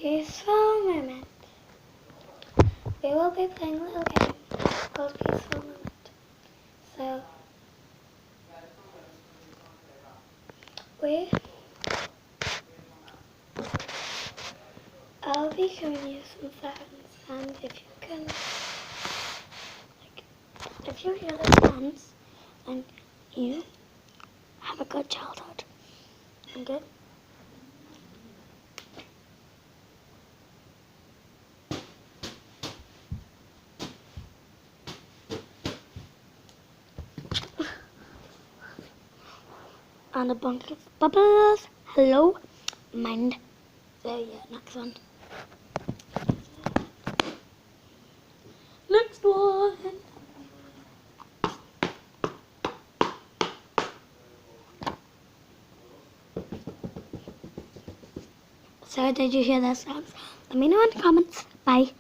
Peaceful Moment. We will be playing a little game called Peaceful Moment. So, I'll be showing you some sounds, and if you can, if you hear the sounds, and you have a good childhood. Okay? And a bunch of bubbles. Hello, mind. So yeah, next one. Next one. So did you hear those sounds? Let me know in the comments. Bye.